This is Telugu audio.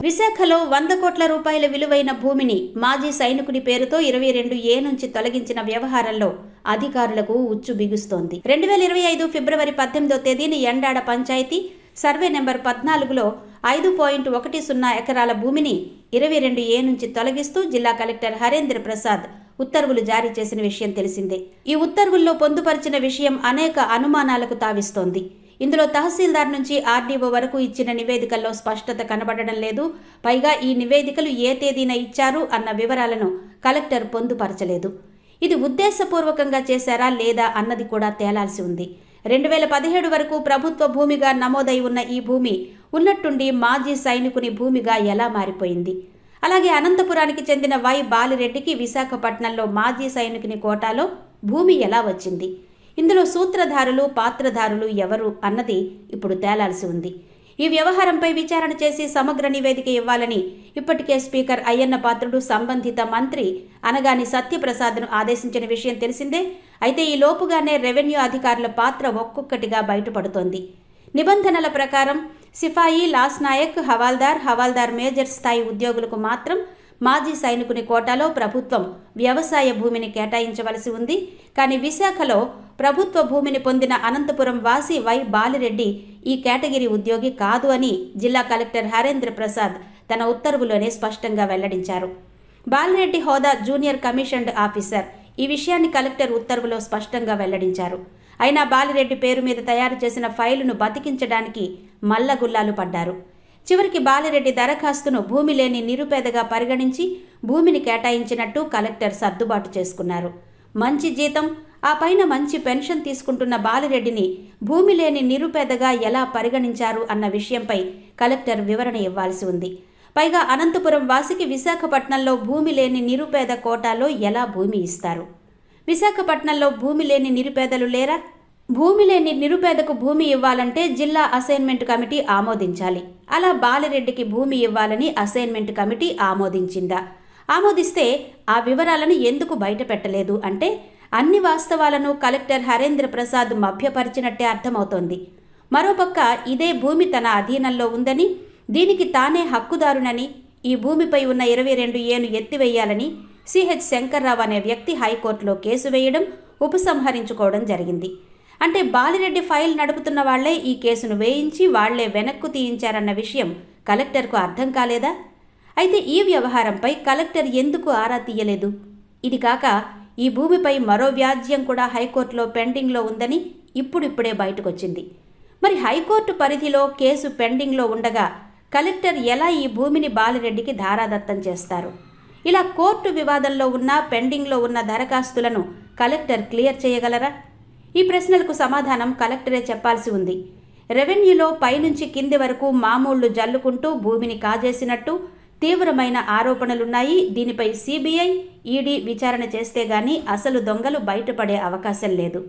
విశాఖలో 100 కోట్ల రూపాయల విలువైన భూమిని మాజీ సైనికుడి పేరుతో 22A నుంచి తొలగించిన వ్యవహారంలో అధికారులకు ఉచ్చు బిగుస్తోంది. 2025 ఫిబ్రవరి 18వ తేదీన ఎండాడ పంచాయతీ సర్వే నెంబర్ 14లో 5.10 ఎకరాల భూమిని 22A నుంచి తొలగిస్తూ జిల్లా కలెక్టర్ హరేంద్ర ప్రసాద్ ఉత్తర్వులు జారీ చేసిన విషయం తెలిసిందే. ఈ ఉత్తర్వుల్లో పొందుపరిచిన విషయం అనేక అనుమానాలకు తావిస్తోంది. ఇందులో తహసీల్దార్ నుంచి ఆర్డీఓ వరకు ఇచ్చిన నివేదికల్లో స్పష్టత కనబడడం లేదు. పైగా ఈ నివేదికలు ఏ తేదీన ఇచ్చారు అన్న వివరాలను కలెక్టర్ పొందుపరచలేదు. ఇది ఉద్దేశపూర్వకంగా చేశారా లేదా అన్నది కూడా తేలాల్సి ఉంది. 2017 వరకు ప్రభుత్వ భూమిగా నమోదై ఉన్న ఈ భూమి ఉన్నట్టుండి మాజీ సైనికుని భూమిగా ఎలా మారిపోయింది? అలాగే అనంతపురానికి చెందిన వై బాలిరెడ్డికి విశాఖపట్నంలో మాజీ సైనికుని కోటాలో భూమి ఎలా వచ్చింది? ఇందులో సూత్రధారులు పాత్రధారులు ఎవరు అన్నది ఇప్పుడు తేలాల్సి ఉంది. ఈ వ్యవహారంపై విచారణ చేసి సమగ్ర నివేదిక ఇవ్వాలని ఇప్పటికే స్పీకర్ అయ్యన్న పాత్రుడు సంబంధిత మంత్రి అనగాని సత్యప్రసాద్ను ఆదేశించిన విషయం తెలిసిందే. అయితే ఈ లోపుగానే రెవెన్యూ అధికారుల పాత్ర ఒక్కొక్కటిగా బయటపడుతోంది. నిబంధనల ప్రకారం సిపాయి, లాస్ నాయక్, హవాల్దార్ మేజర్ స్థాయి ఉద్యోగులకు మాత్రం మాజీ సైనికుని కోటాలో ప్రభుత్వం వ్యవసాయ భూమిని కేటాయించవలసి ఉంది. కానీ విశాఖలో ప్రభుత్వ భూమిని పొందిన అనంతపురం వాసి వై బాలిరెడ్డి ఈ కేటగిరీ ఉద్యోగి కాదు అని జిల్లా కలెక్టర్ హరేంద్ర ప్రసాద్ తన ఉత్తర్వులోనే స్పష్టంగా వెల్లడించారు. బాలిరెడ్డి హోదా జూనియర్ కమిషన్డ్ ఆఫీసర్. ఈ విషయాన్ని కలెక్టర్ ఉత్తర్వులో స్పష్టంగా వెల్లడించారు. అయినా బాలిరెడ్డి పేరు మీద తయారు చేసిన ఫైలును బతికించడానికి మల్లగుల్లాలు పడ్డారు. చివరికి బాలిరెడ్డి దరఖాస్తును భూమి లేని నిరుపేదగా పరిగణించి భూమిని కేటాయించినట్టు కలెక్టర్ సర్దుబాటు చేసుకున్నారు. మంచి జీతం, ఆ పైన మంచి పెన్షన్ తీసుకుంటున్న బాలిరెడ్డిని భూమి లేని నిరుపేదగా ఎలా పరిగణించారు అన్న విషయంపై కలెక్టర్ వివరణ ఇవ్వాల్సి ఉంది. పైగా అనంతపురం వాసికి విశాఖపట్నంలో భూమి లేని నిరుపేద కోటాలో ఎలా భూమి ఇస్తారు? విశాఖపట్నంలో భూమి లేని నిరుపేదలు లేరా? భూమి లేని నిరుపేదకు భూమి ఇవ్వాలంటే జిల్లా అసైన్మెంట్ కమిటీ ఆమోదించాలి. అలా బాలిరెడ్డికి భూమి ఇవ్వాలని అసైన్మెంట్ కమిటీ ఆమోదించిందా? ఆమోదిస్తే ఆ వివరాలను ఎందుకు బయట పెట్టలేదు అంటే అన్ని వాస్తవాలను కలెక్టర్ హరేంద్ర ప్రసాద్ మభ్యపరిచినట్టే అర్థమవుతోంది. మరోపక్క ఇదే భూమి తన అధీనంలో ఉందని, దీనికి తానే హక్కుదారునని, ఈ భూమిపై ఉన్న 22Aను ఎత్తివేయాలని సిహెచ్ శంకర్రావు అనే వ్యక్తి హైకోర్టులో కేసు వేయడం, ఉపసంహరించుకోవడం జరిగింది. అంటే బాలిరెడ్డి ఫైల్ నడుపుతున్న వాళ్లే ఈ కేసును వేయించి వాళ్లే వెనక్కు తీయించారన్న విషయం కలెక్టర్కు అర్థం కాలేదా? అయితే ఈ వ్యవహారంపై కలెక్టర్ ఎందుకు ఆరా తీయలేదు? ఇది కాక ఈ భూమిపై మరో వ్యాజ్యం కూడా హైకోర్టులో పెండింగ్లో ఉందని ఇప్పుడిప్పుడే బయటకొచ్చింది. మరి హైకోర్టు పరిధిలో కేసు పెండింగ్లో ఉండగా కలెక్టర్ ఎలా ఈ భూమిని బాలిరెడ్డికి ధారాదత్తం చేస్తారు? ఇలా కోర్టు వివాదంలో ఉన్న పెండింగ్లో ఉన్న దరఖాస్తులను కలెక్టర్ క్లియర్ చేయగలరా? ఈ ప్రశ్నలకు సమాధానం కలెక్టరే చెప్పాల్సి ఉంది. రెవెన్యూలో పైనుంచి కింది వరకు మామూళ్లు జల్లుకుంటూ భూమిని కాజేసినట్టు తీవ్రమైన ఆరోపణలున్నాయి. దీనిపై సిబిఐ, ఈడీ విచారణ చేస్తే గానీ అసలు దొంగలు బయటపడే అవకాశం లేదు.